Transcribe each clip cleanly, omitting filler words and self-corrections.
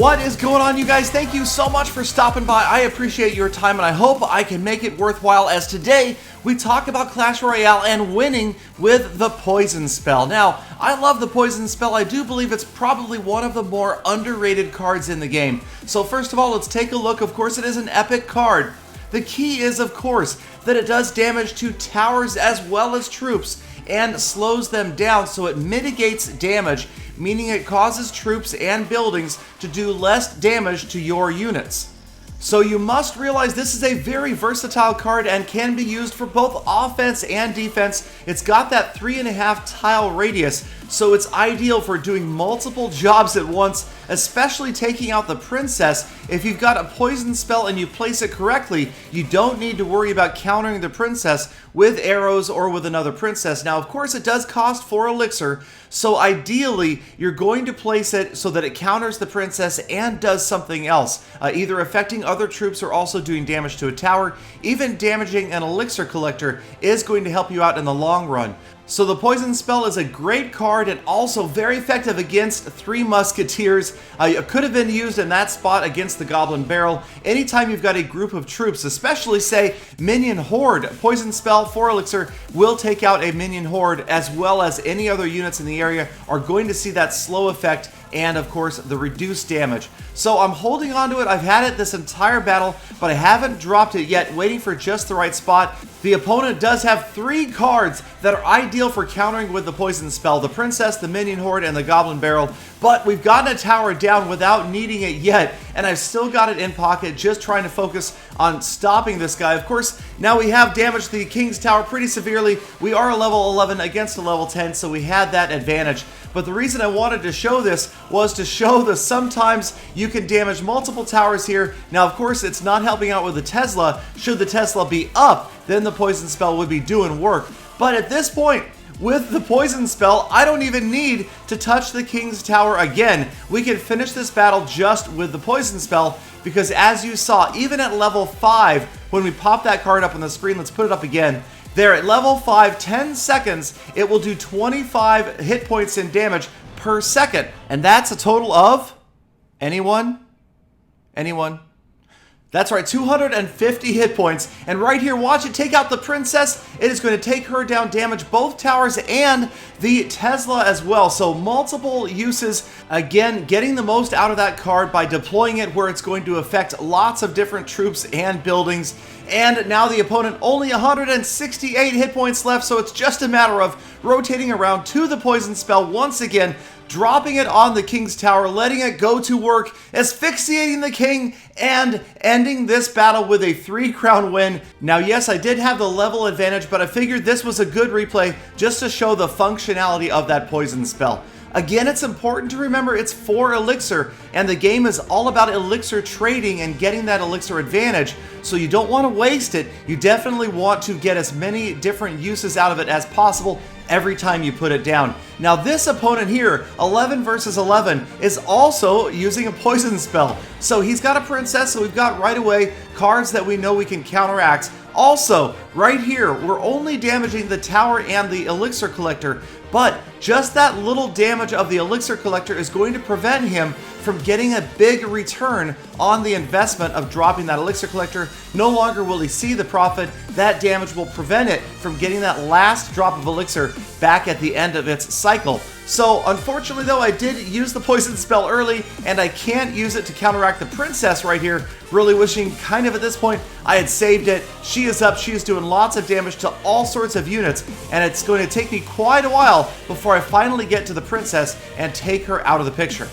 What is going on, you guys? Thank you so much for stopping by. I appreciate your time, and I hope I can make it worthwhile, as today we talk about Clash Royale and winning with the Poison Spell. Now, I love the Poison Spell. I do believe it's probably one of the more underrated cards in the game. So first of all, let's take a look. Of course, it is an epic card. The key is, of course, that it does damage to towers as well as troops and slows them down, so it mitigates damage, meaning it causes troops and buildings to do less damage to your units. So you must realize this is a very versatile card and can be used for both offense and defense. It's got that 3.5 tile radius, so it's ideal for doing multiple jobs at once, especially taking out the princess. If you've got a poison spell and you place it correctly, you don't need to worry about countering the princess with arrows or with another princess. Now, of course, it does cost 4 elixir, so ideally you're going to place it so that it counters the princess and does something else, either affecting other troops or also doing damage to a tower. Even damaging an elixir collector is going to help you out in the long run. So the Poison Spell is a great card and also very effective against 3 Musketeers. It could have been used in that spot against the Goblin Barrel. Anytime you've got a group of troops, especially say Minion Horde, Poison Spell 4 elixir will take out a Minion Horde, as well as any other units in the area are going to see that slow effect and of course the reduced damage. So I'm holding on to it. I've had it this entire battle, but I haven't dropped it yet, waiting for just the right spot. The opponent does have 3 cards that are ideal for countering with the Poison Spell: the Princess, the Minion Horde, and the Goblin Barrel. But we've gotten a tower down without needing it yet, and I've still got it in pocket, just trying to focus on stopping this guy. Of course, now we have damaged the King's Tower pretty severely. We are a level 11 against a level 10, so we had that advantage. But the reason I wanted to show this was to show that sometimes you can damage multiple towers here. Now, of course, it's not helping out with the Tesla. Should the Tesla be up, then the Poison Spell would be doing work. But at this point, with the Poison Spell, I don't even need to touch the King's Tower again. We can finish this battle just with the Poison Spell, because as you saw, even at level 5, when we pop that card up on the screen, let's put it up again. There at level 5, 10 seconds, it will do 25 hit points in damage per second. And that's a total of, anyone? That's right, 250 hit points. And right here, watch it take out the princess. It is going to take her down, damage both towers and the Tesla as well. So multiple uses. Again, getting the most out of that card by deploying it where it's going to affect lots of different troops and buildings. And now the opponent only 168 hit points left, so it's just a matter of rotating around to the Poison Spell once again, dropping it on the King's Tower, letting it go to work, asphyxiating the King, and ending this battle with a 3-crown win. Now, yes, I did have the level advantage, but I figured this was a good replay just to show the functionality of that Poison Spell. Again, it's important to remember it's 4 elixir, and the game is all about elixir trading and getting that elixir advantage, so you don't want to waste it. You definitely want to get as many different uses out of it as possible every time you put it down. Now, this opponent here, 11 versus 11, is also using a Poison Spell. So he's got a princess, so we've got right away cards that we know we can counteract. Also, right here, we're only damaging the tower and the elixir collector, but just that little damage of the elixir collector is going to prevent him from getting a big return on the investment of dropping that elixir collector. No longer will he see the profit. That damage will prevent it from getting that last drop of elixir back at the end of its cycle. So unfortunately though, I did use the Poison Spell early, and I can't use it to counteract the princess right here. Really wishing kind of at this point I had saved it. She is up, she is doing lots of damage to all sorts of units, and it's going to take me quite a while before I finally get to the princess and take her out of the picture.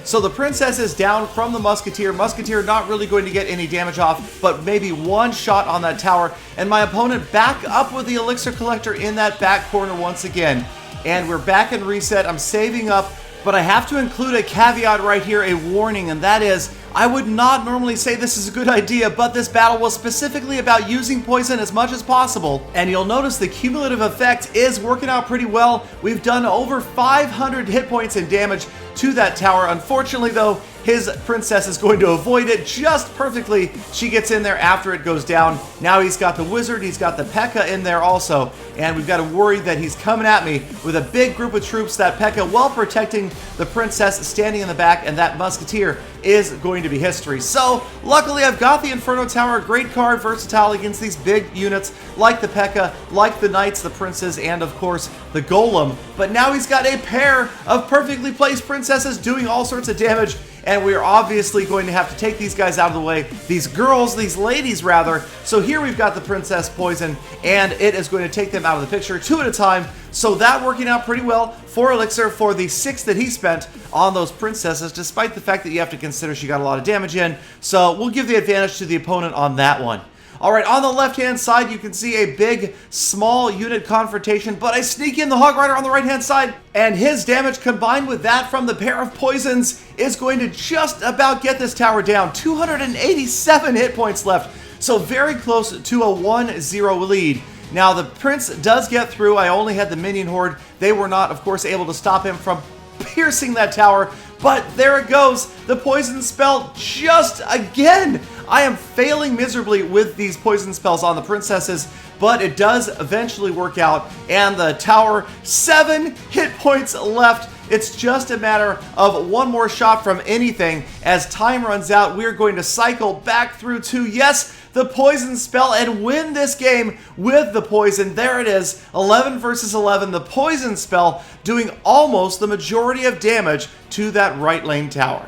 So the princess is down from the musketeer. Musketeer not really going to get any damage off, but maybe 1 shot on that tower. And my opponent back up with the elixir collector in that back corner once again. And we're back in reset. I'm saving up, but I have to include a caveat right here, a warning, and that is, I would not normally say this is a good idea, but this battle was specifically about using poison as much as possible. And you'll notice the cumulative effect is working out pretty well. We've done over 500 hit points in damage to that tower. Unfortunately though, his princess is going to avoid it just perfectly. She gets in there after it goes down. Now he's got the wizard, he's got the P.E.K.K.A. in there also, and we've got to worry that he's coming at me with a big group of troops. That P.E.K.K.A. well protecting the princess standing in the back, and that musketeer is going to be history. So luckily I've got the Inferno Tower, great card, versatile against these big units like the P.E.K.K.A., like the knights, the princes, and of course the golem. But now he's got a pair of perfectly placed princesses doing all sorts of damage, and we're obviously going to have to take these guys out of the way, these girls, these ladies rather. So here we've got the princess poison, and it is going to take them out of the picture 2 at a time. So that working out pretty well. 4 elixir for the 6 that he spent on those princesses, despite the fact that you have to consider she got a lot of damage in. So we'll give the advantage to the opponent on that one. All right, on the left-hand side, you can see a big, small unit confrontation, but I sneak in the Hog Rider on the right-hand side, and his damage combined with that from the pair of poisons is going to just about get this tower down. 287 hit points left, so very close to a 1-0 lead. Now, the prince does get through. I only had the minion horde. They were not, of course, able to stop him from piercing that tower, but there it goes. The poison spell just again. I am failing miserably with these poison spells on the princesses, but it does eventually work out, and the tower, 7 hit points left. It's just a matter of one more shot from anything. As time runs out, we're going to cycle back through to, yes, the poison spell and win this game with the poison. There it is, 11 versus 11. The poison spell doing almost the majority of damage to that right lane tower.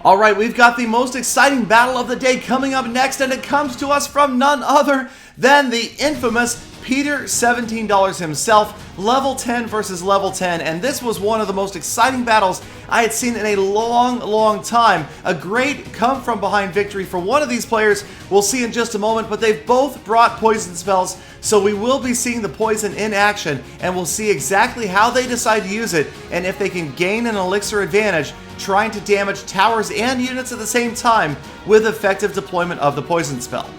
All right, we've got the most exciting battle of the day coming up next, and it comes to us from none other than the infamous Peter $17 himself, level 10 versus level 10, and this was one of the most exciting battles I had seen in a long time. A great come-from-behind victory for one of these players. We'll see in just a moment, but they've both brought poison spells, so we will be seeing the poison in action, and we'll see exactly how they decide to use it, and if they can gain an elixir advantage, trying to damage towers and units at the same time with effective deployment of the poison spell.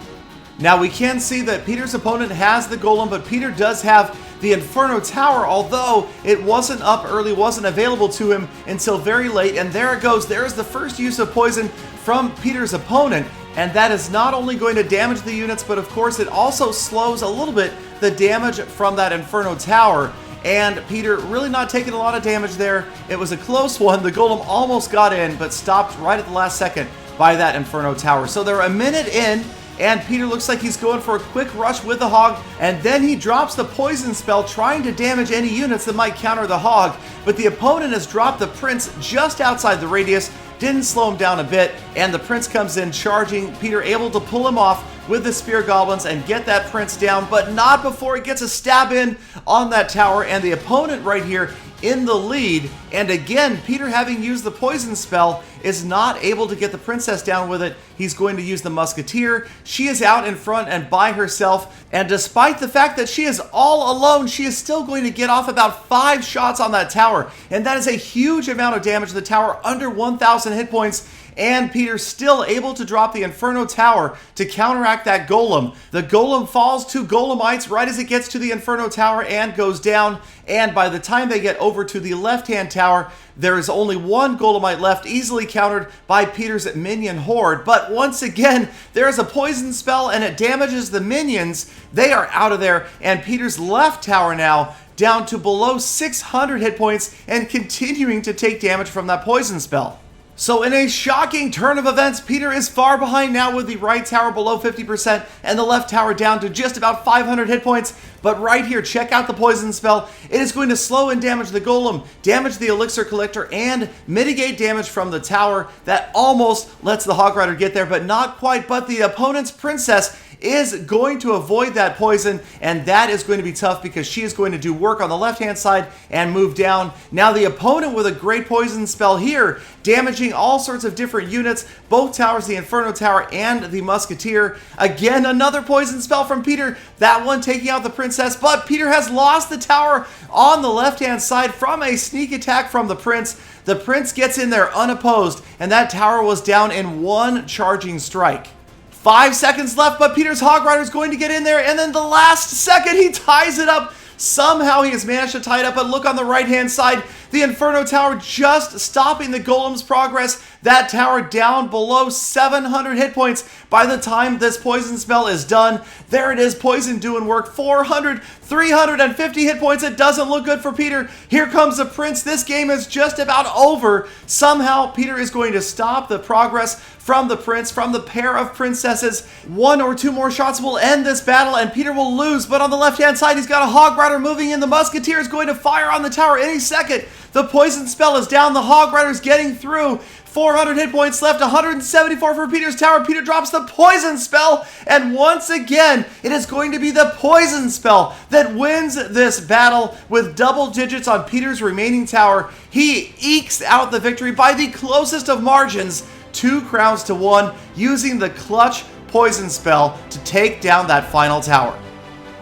Now, we can see that Peter's opponent has the golem, but Peter does have the Inferno Tower, although it wasn't up early, wasn't available to him until very late, and there it goes. There is the first use of poison from Peter's opponent, and that is not only going to damage the units, but of course it also slows a little bit the damage from that Inferno Tower. And Peter really not taking a lot of damage there. It was a close one. The golem almost got in, but stopped right at the last second by that Inferno Tower. So they're a minute in, and Peter looks like he's going for a quick rush with the hog, and then he drops the poison spell, trying to damage any units that might counter the hog, but the opponent has dropped the prince just outside the radius, didn't slow him down a bit, and the prince comes in charging. Peter able to pull him off with the spear goblins and get that prince down, but not before he gets a stab in on that tower, and the opponent right here in the lead. And again, Peter, having used the poison spell, is not able to get the princess down with it. He's going to use the musketeer. She is out in front and by herself, and despite the fact that she is all alone, she is still going to get off about 5 shots on that tower, and that is a huge amount of damage to the tower, under 1,000 hit points. And Peter's still able to drop the Inferno Tower to counteract that golem. The golem falls to golemites right as it gets to the Inferno Tower and goes down. And by the time they get over to the left-hand tower, there is only 1 golemite left, easily countered by Peter's minion horde. But once again, there is a poison spell and it damages the minions. They are out of there, and Peter's left tower now down to below 600 hit points and continuing to take damage from that poison spell. So in a shocking turn of events, Peter is far behind now with the right tower below 50% and the left tower down to just about 500 hit points. But right here, check out the poison spell. It is going to slow and damage the golem, damage the elixir collector, and mitigate damage from the tower. That almost lets the Hog Rider get there, but not quite. But the opponent's princess is going to avoid that poison, and that is going to be tough because she is going to do work on the left-hand side and move down. Now the opponent with a great poison spell here, damaging all sorts of different units, both towers, the Inferno Tower and the Musketeer. Again, another poison spell from Peter, that one taking out the princess, but Peter has lost the tower on the left-hand side from a sneak attack from the prince. The prince gets in there unopposed, and that tower was down in 1 charging strike. 5 seconds left, but Peter's Hog Rider is going to get in there, and then the last second he ties it up. Somehow he has managed to tie it up, but look on the right-hand side, the Inferno Tower just stopping the golem's progress. that tower down below 700 hit points by the time this poison spell is done. There it is, poison doing work. 400, 350 hit points. It doesn't look good for Peter. Here comes the prince. This game is just about over. Somehow Peter is going to stop the progress from the prince, from the pair of princesses. 1 or 2 more shots will end this battle and Peter will lose. But on the left-hand side, he's got a Hog Rider moving in. The Musketeer is going to fire on the tower any second. The poison spell is down. The Hog Rider's getting through. 400 hit points left, 174 for Peter's tower. Peter drops the poison spell, and once again, it is going to be the poison spell that wins this battle with double digits on Peter's remaining tower. He ekes out the victory by the closest of margins, 2 crowns to 1, using the clutch poison spell to take down that final tower.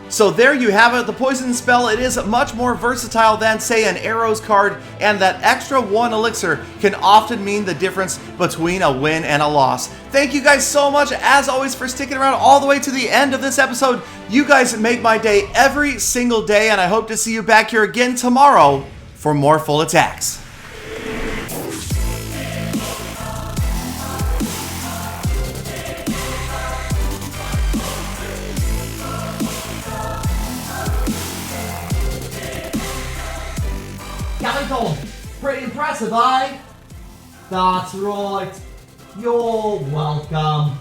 So there you have it, the poison spell. It is much more versatile than, say, an arrows card, and that extra 1 elixir can often mean the difference between a win and a loss. Thank you guys so much, as always, for sticking around all the way to the end of this episode. You guys make my day every single day, and I hope to see you back here again tomorrow for more full attacks. Galadon, pretty impressive, eh? That's right. You're welcome.